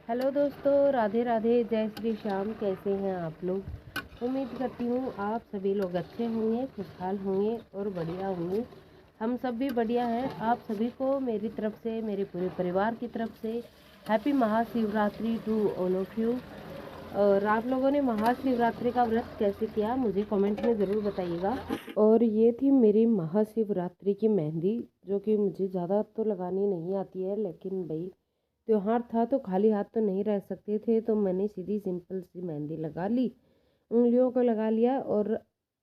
Hello दोस्तों, राधे राधे, जय श्री श्याम। कैसे हैं आप लोग? उम्मीद करती हूँ आप सभी लोग अच्छे होंगे, खुशहाल होंगे और बढ़िया होंगे। हम सब भी बढ़िया हैं। आप सभी को मेरी तरफ से, मेरे पूरे परिवार की तरफ से happy Mahashivratri to all of you. और आप लोगों ने महाशिवरात्रि का व्रत कैसे किया मुझे कमेंट में ज़रूर बताइएगा। और ये थी मेरी महाशिवरात्रि की मेहंदी, जो कि मुझे ज़्यादा तो लगानी नहीं आती है, लेकिन भाई त्योहार था तो खाली हाथ तो नहीं रह सकते थे, तो मैंने सीधी सिंपल सी मेहंदी लगा ली, उंगलियों को लगा लिया और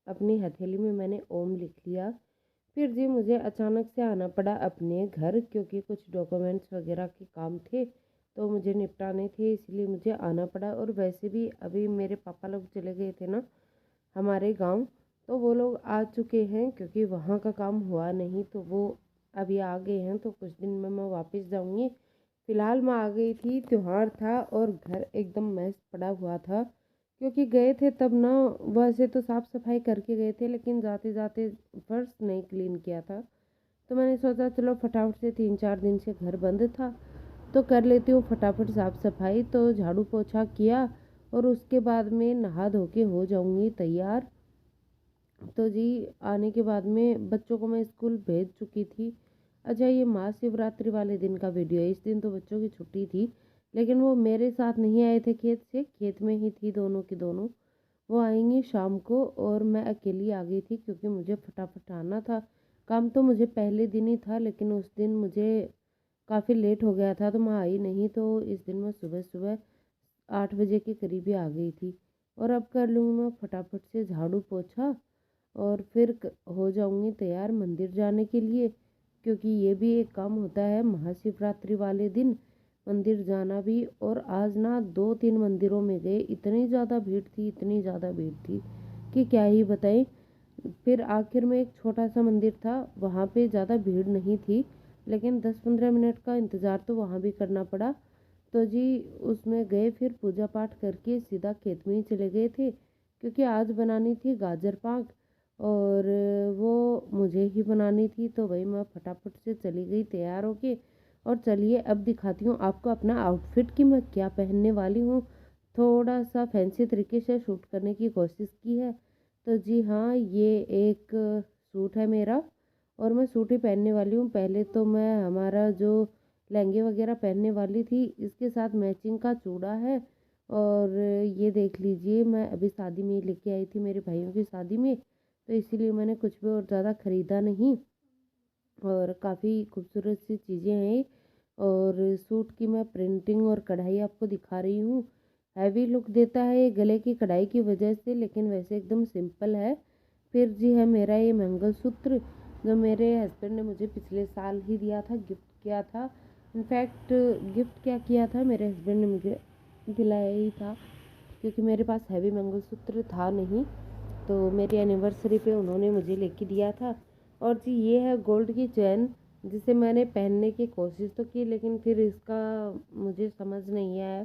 अपनी हथेली में मैंने ओम लिख लिया। फिर जी मुझे अचानक से आना पड़ा अपने घर, क्योंकि कुछ डॉक्यूमेंट्स वगैरह के काम थे तो मुझे निपटाने थे, इसलिए मुझे आना पड़ा। और वैसे भी अभी मेरे पापा लोग चले गए थे ना हमारे गांव, तो वो लोग आ चुके हैं, क्योंकि वहाँ का काम हुआ नहीं तो वो अभी आ गए हैं, तो कुछ दिन में मैं वापस जाऊँगी। फिलहाल मैं आ गई थी, त्योहार था और घर एकदम मैस पड़ा हुआ था, क्योंकि गए थे तब ना, वैसे तो साफ़ सफाई करके गए थे लेकिन जाते जाते फर्श नहीं क्लीन किया था। तो मैंने सोचा चलो फटाफट से 3-4 दिन से घर बंद था तो कर लेती हूँ फटाफट साफ़ सफाई। तो झाड़ू पोछा किया और उसके बाद में नहा धो के हो जाऊँगी तैयार। तो जी आने के बाद में बच्चों को मैं स्कूल भेज चुकी थी। अच्छा, ये महाशिवरात्रि वाले दिन का वीडियो है। इस दिन तो बच्चों की छुट्टी थी, लेकिन वो मेरे साथ नहीं आए थे खेत से, खेत में ही थी दोनों की दोनों। वो आएंगी शाम को और मैं अकेली आ गई थी, क्योंकि मुझे फटाफट आना था। काम तो मुझे पहले दिन ही था, लेकिन उस दिन मुझे काफ़ी लेट हो गया था तो मैं आई नहीं। तो इस दिन मैं सुबह सुबह 8 बजे के करीब ही आ गई थी। और अब कर लूँगी मैं फटाफट से झाड़ू पोछा और फिर हो जाऊंगी तैयार मंदिर जाने के लिए, क्योंकि ये भी एक काम होता है महाशिवरात्रि वाले दिन मंदिर जाना भी। और आज ना 2-3 मंदिरों में गए, इतनी ज़्यादा भीड़ थी, इतनी ज़्यादा भीड़ थी कि क्या ही बताएं। फिर आखिर में एक छोटा सा मंदिर था, वहाँ पे ज़्यादा भीड़ नहीं थी, लेकिन 10-15 मिनट का इंतज़ार तो वहाँ भी करना पड़ा। तो जी उसमें गए, फिर पूजा पाठ करके सीधा खेत में ही चले गए थे, क्योंकि आज बनानी थी गाजर पाक और वो मुझे ही बनानी थी। तो वही मैं फटाफट से चली गई तैयार होके। और चलिए अब दिखाती हूँ आपको अपना आउटफिट कि मैं क्या पहनने वाली हूँ। थोड़ा सा फैंसी तरीके से शूट करने की कोशिश की है। तो जी हाँ, ये एक सूट है मेरा और मैं सूट ही पहनने वाली हूँ। पहले तो मैं हमारा जो लहंगे वगैरह पहनने वाली थी, इसके साथ मैचिंग का चूड़ा है। और ये देख लीजिए, मैं अभी शादी में लेके आई थी, मेरे भाइयों की शादी में, तो इसीलिए मैंने कुछ भी और ज़्यादा ख़रीदा नहीं। और काफ़ी खूबसूरत सी चीज़ें हैं। और सूट की मैं प्रिंटिंग और कढ़ाई आपको दिखा रही हूँ। हैवी लुक देता है ये गले की कढ़ाई की वजह से, लेकिन वैसे एकदम सिंपल है। फिर जी है मेरा ये मंगलसूत्र, जो मेरे हस्बैंड ने मुझे पिछले साल ही दिया था, गिफ्ट किया था। इनफैक्ट गिफ्ट क्या किया था, मेरे हस्बैंड ने मुझे दिलाया ही था, क्योंकि मेरे पास हैवी मंगलसूत्र था नहीं, तो मेरी एनिवर्सरी पे उन्होंने मुझे लेके दिया था। और जी ये है गोल्ड की चैन, जिसे मैंने पहनने की कोशिश तो की, लेकिन फिर इसका मुझे समझ नहीं आया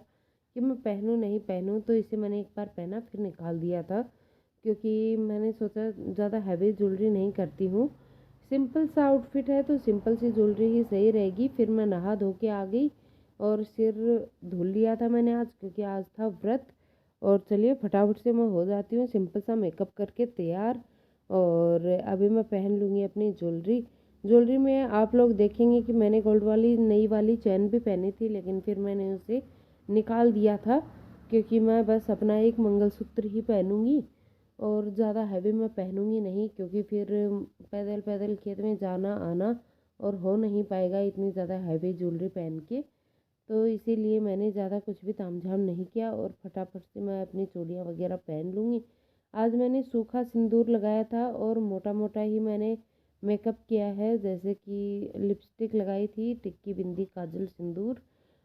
कि मैं पहनूं नहीं पहनूं, तो इसे मैंने एक बार पहना फिर निकाल दिया था, क्योंकि मैंने सोचा ज़्यादा हैवी ज्वेलरी नहीं करती हूँ। सिंपल सा आउटफिट है तो सिंपल सी ज्वेलरी ही सही रहेगी। फिर मैं नहा धो के आ गई और सिर धुल लिया था मैंने आज, क्योंकि आज था व्रत। और चलिए फटाफट से मैं हो जाती हूँ सिंपल सा मेकअप करके तैयार। और अभी मैं पहन लूँगी अपनी ज्वेलरी। ज्वेलरी में आप लोग देखेंगे कि मैंने गोल्ड वाली नई वाली चैन भी पहनी थी, लेकिन फिर मैंने उसे निकाल दिया था, क्योंकि मैं बस अपना एक मंगलसूत्र ही पहनूँगी और ज़्यादा हैवी मैं पहनूँगी नहीं, क्योंकि फिर पैदल पैदल खेत में जाना आना और हो नहीं पाएगा इतनी ज़्यादा हैवी ज्वेलरी पहन के। तो इसीलिए मैंने ज़्यादा कुछ भी तामझाम नहीं किया और फटाफट से मैं अपनी चूड़ियाँ वगैरह पहन लूँगी। आज मैंने सूखा सिंदूर लगाया था और मोटा मोटा ही मैंने मेकअप किया है, जैसे कि लिपस्टिक लगाई थी, टिक्की, बिंदी, काजल, सिंदूर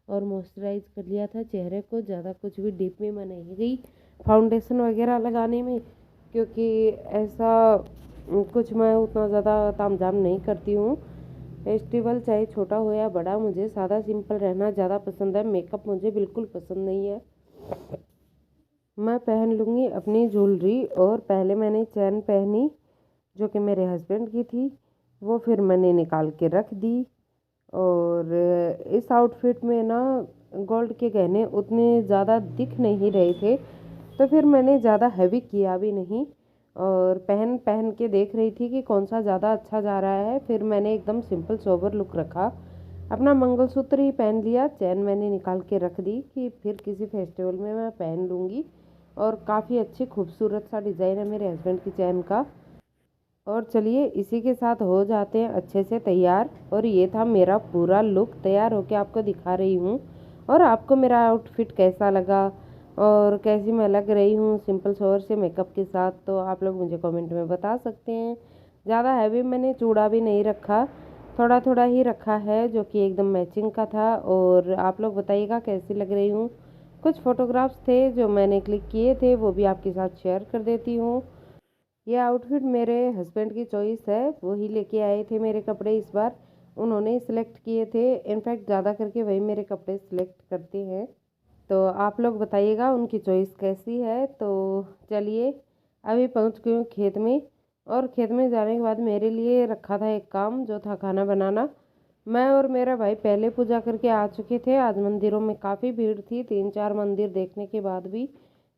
और मॉइस्चराइज कर लिया था चेहरे को। ज़्यादा कुछ भी डीप में मैं नहीं गई फाउंडेशन वगैरह लगाने में, क्योंकि ऐसा कुछ मैं उतना ज़्यादा तामझाम नहीं करती हूँ। फेस्टिवल चाहे छोटा हो या बड़ा, मुझे सादा सिंपल रहना ज़्यादा पसंद है। मेकअप मुझे बिल्कुल पसंद नहीं है। मैं पहन लूँगी अपनी ज्वेलरी। और पहले मैंने चैन पहनी जो कि मेरे हस्बैंड की थी, वो फिर मैंने निकाल के रख दी। और इस आउटफिट में ना गोल्ड के गहने उतने ज़्यादा दिख नहीं रहे थे, तो फिर मैंने ज़्यादा हैवी किया भी नहीं और पहन पहन के देख रही थी कि कौन सा ज़्यादा अच्छा जा रहा है। फिर मैंने एकदम सिंपल सोबर लुक रखा, अपना मंगलसूत्र ही पहन लिया, चैन मैंने निकाल के रख दी कि फिर किसी फेस्टिवल में मैं पहन लूँगी। और काफ़ी अच्छी खूबसूरत सा डिज़ाइन है मेरे हस्बैंड की चैन का। और चलिए इसी के साथ हो जाते हैं अच्छे से तैयार। और ये था मेरा पूरा लुक, तैयार होके आपको दिखा रही हूँ। और आपको मेरा आउटफिट कैसा लगा और कैसी मैं लग रही हूँ सिंपल सोवर से मेकअप के साथ, तो आप लोग मुझे कमेंट में बता सकते हैं। ज़्यादा हैवी मैंने चूड़ा भी नहीं रखा, थोड़ा थोड़ा ही रखा है जो कि एकदम मैचिंग का था। और आप लोग बताइएगा कैसी लग रही हूँ। कुछ फ़ोटोग्राफ्स थे जो मैंने क्लिक किए थे, वो भी आपके साथ शेयर कर देती हूँ। ये आउटफिट मेरे हस्बैंड की चॉइस है, वो ही लेके आए थे मेरे कपड़े इस बार, उन्होंने ही सिलेक्ट किए थे। इनफैक्ट ज़्यादा करके वही मेरे कपड़े सिलेक्ट करते हैं। तो आप लोग बताइएगा उनकी चॉइस कैसी है। तो चलिए अभी पहुंच गई हूँ खेत में। और खेत में जाने के बाद मेरे लिए रखा था एक काम, जो था खाना बनाना। मैं और मेरा भाई पहले पूजा करके आ चुके थे। आज मंदिरों में काफ़ी भीड़ थी, 3-4 मंदिर देखने के बाद भी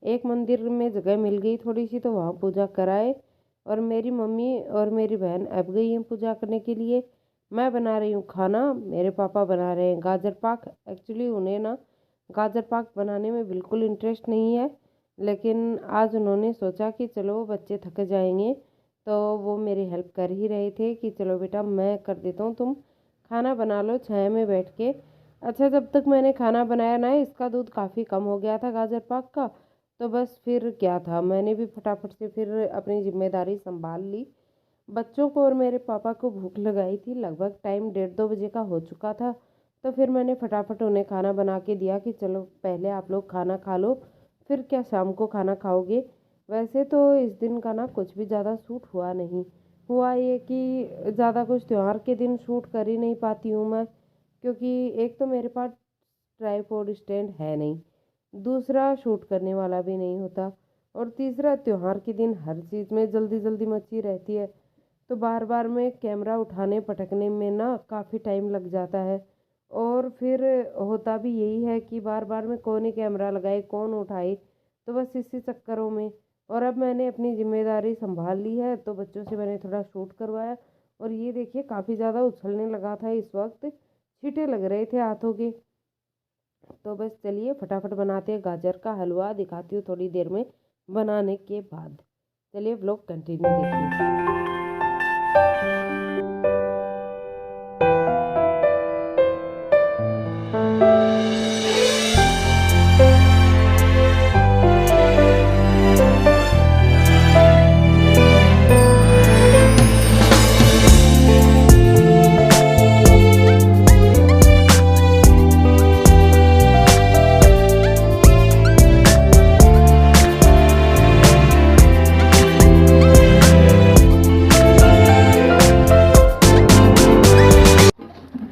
एक मंदिर में जगह मिल गई थोड़ी सी, तो वहाँ पूजा कराए। और मेरी मम्मी और मेरी बहन अब गई हैं पूजा करने के लिए। मैं बना रही हूँ खाना, मेरे पापा बना रहे हैं गाजर पाक। एक्चुअली उन्हें ना गाजर पाक बनाने में बिल्कुल इंटरेस्ट नहीं है, लेकिन आज उन्होंने सोचा कि चलो बच्चे थक जाएंगे, तो वो मेरी हेल्प कर ही रहे थे कि चलो बेटा मैं कर देता हूँ, तुम खाना बना लो छाया में बैठ के। अच्छा, जब तक मैंने खाना बनाया ना, इसका दूध काफ़ी कम हो गया था गाजर पाक का। तो बस फिर क्या था, मैंने भी फटाफट से फिर अपनी जिम्मेदारी संभाल ली। बच्चों को और मेरे पापा को भूख लगाई थी, लगभग टाइम 1:30-2 बजे का हो चुका था। तो फिर मैंने फटाफट उन्हें खाना बना के दिया कि चलो पहले आप लोग खाना खा लो, फिर क्या शाम को खाना खाओगे। वैसे तो इस दिन का ना कुछ भी ज़्यादा सूट हुआ नहीं। हुआ ये कि ज़्यादा कुछ त्यौहार के दिन शूट कर ही नहीं पाती हूँ मैं, क्योंकि एक तो मेरे पास ट्राईपोड स्टैंड है नहीं, दूसरा शूट करने वाला भी नहीं होता, और तीसरा त्योहार के दिन हर चीज़ में जल्दी जल्दी मची रहती है। तो बार बार में कैमरा उठाने पटकने में ना काफ़ी टाइम लग जाता है। और फिर होता भी यही है कि बार बार में कौन ही कैमरा लगाए, कौन उठाए, तो बस इसी चक्करों में। और अब मैंने अपनी जिम्मेदारी संभाल ली है, तो बच्चों से मैंने थोड़ा शूट करवाया। और ये देखिए काफ़ी ज़्यादा उछलने लगा था इस वक्त, छींटे लग रहे थे हाथों के। तो बस चलिए फटाफट बनाते हैं गाजर का हलवा, दिखाती हूँ थोड़ी देर में बनाने के बाद। चलिए व्लॉग कंटिन्यू देखिए।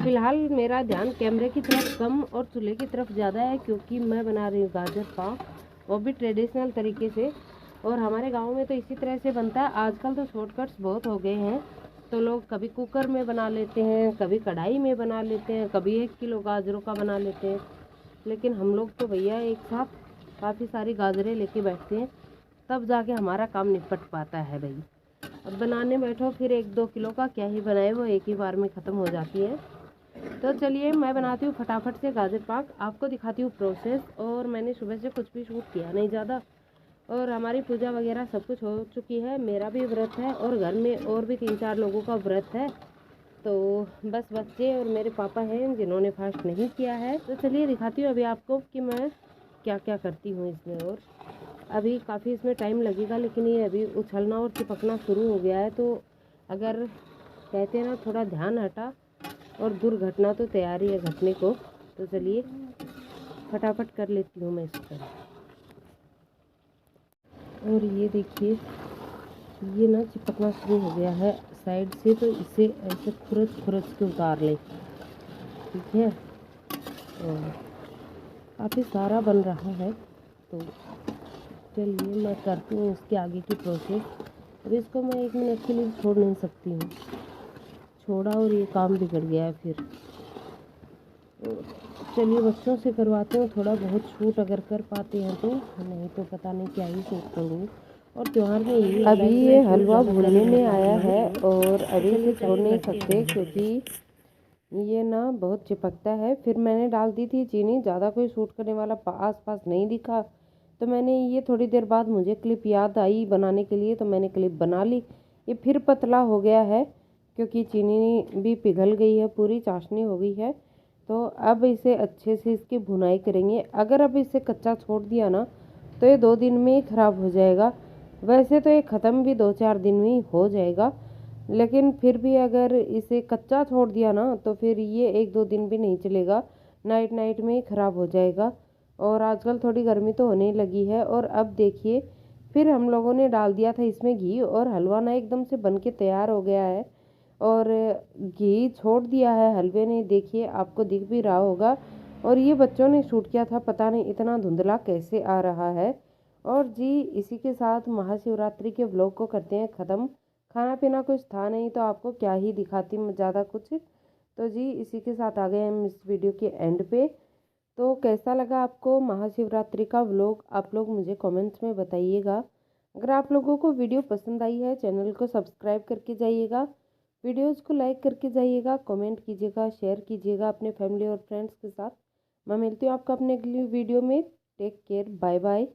फिलहाल मेरा ध्यान कैमरे की तरफ कम और चूल्हे की तरफ ज़्यादा है, क्योंकि मैं बना रही हूँ गाजर पाव, वो भी ट्रेडिशनल तरीके से। और हमारे गांव में तो इसी तरह से बनता है। आजकल तो शॉर्टकट्स बहुत हो गए हैं, तो लोग कभी कुकर में बना लेते हैं, कभी कढ़ाई में बना लेते हैं, कभी 1 किलो गाजरों का बना लेते हैं। लेकिन हम लोग तो भैया एक साथ काफ़ी सारी गाजरें लेके बैठते हैं, तब जाके हमारा काम निपट पाता है भाई। अब बनाने बैठो फिर 1-2 किलो का क्या ही बनाए, वो एक ही बार में ख़त्म हो जाती है। तो चलिए मैं बनाती हूँ फटाफट से गाजर पाक, आपको दिखाती हूँ प्रोसेस। और मैंने सुबह से कुछ भी शूट किया नहीं ज़्यादा, और हमारी पूजा वगैरह सब कुछ हो चुकी है। मेरा भी व्रत है और घर में और भी 3-4 लोगों का व्रत है। तो बस बच्चे और मेरे पापा हैं जिन्होंने फास्ट नहीं किया है। तो चलिए दिखाती हूँ अभी आपको कि मैं क्या क्या करती हूँ इसमें। और अभी काफ़ी इसमें टाइम लगेगा, लेकिन ये अभी उछलना और चिपकना शुरू हो गया है, तो अगर कहते हैं ना थोड़ा ध्यान हटा और दुर्घटना तो तैयारी है घटने को। तो चलिए फटाफट कर लेती हूँ मैं इसको। और ये देखिए ये ना चिपकना शुरू हो गया है साइड से, तो इसे ऐसे खुरच खुरच के उतार लें, ठीक है। और काफ़ी सारा बन रहा है, तो चलिए मैं करती हूँ इसके आगे की प्रोसेस। अब इसको मैं 1 मिनट के लिए छोड़ नहीं सकती हूँ, छोड़ा और ये काम बिगड़ गया है फिर। चलिए बच्चों से करवाते हैं, थोड़ा बहुत शूट अगर कर पाते हैं तो, नहीं तो पता नहीं क्या ही शूट करूँगी। और त्योहार में ये अभी ये हलवा भूनने में आया है और अभी इसे छोड़ नहीं सकते क्योंकि ये ना बहुत चिपकता है। फिर मैंने डाल दी थी चीनी, ज़्यादा कोई शूट करने वाला आस पास नहीं दिखा, तो मैंने ये थोड़ी देर बाद मुझे क्लिप याद आई बनाने के लिए, तो मैंने क्लिप बना ली। ये फिर पतला हो गया है क्योंकि चीनी भी पिघल गई है, पूरी चाशनी हो गई है। तो अब इसे अच्छे से इसकी भुनाई करेंगे। अगर अब इसे कच्चा छोड़ दिया ना तो ये 2 दिन में ही ख़राब हो जाएगा। वैसे तो ये ख़त्म भी 2-4 दिन में ही हो जाएगा, लेकिन फिर भी अगर इसे कच्चा छोड़ दिया ना तो फिर ये 1-2 दिन भी नहीं चलेगा, नाइट में ही ख़राब हो जाएगा। और आजकल थोड़ी गर्मी तो होने लगी है। और अब देखिए फिर हम लोगों ने डाल दिया था इसमें घी और हलवा ना एकदम से बन के तैयार हो गया है। और घी छोड़ दिया है हलवे ने, देखिए आपको दिख भी रहा होगा। और ये बच्चों ने शूट किया था, पता नहीं इतना धुंधला कैसे आ रहा है। और जी इसी के साथ महाशिवरात्रि के व्लॉग को करते हैं ख़त्म। खाना पीना कुछ था नहीं तो आपको क्या ही दिखाती मैं ज़्यादा कुछ। तो जी इसी के साथ आ गए हम इस वीडियो के एंड पे। तो कैसा लगा आपको महाशिवरात्रि का व्लॉग, आप लोग मुझे कमेंट्स में बताइएगा। अगर आप लोगों को वीडियो पसंद आई है चैनल को सब्सक्राइब करके जाइएगा, वीडियोज़ को लाइक करके जाइएगा, कमेंट कीजिएगा, शेयर कीजिएगा अपने फैमिली और फ्रेंड्स के साथ। मैं मिलती हूँ आपको अपने अगली वीडियो में। Take care, bye bye.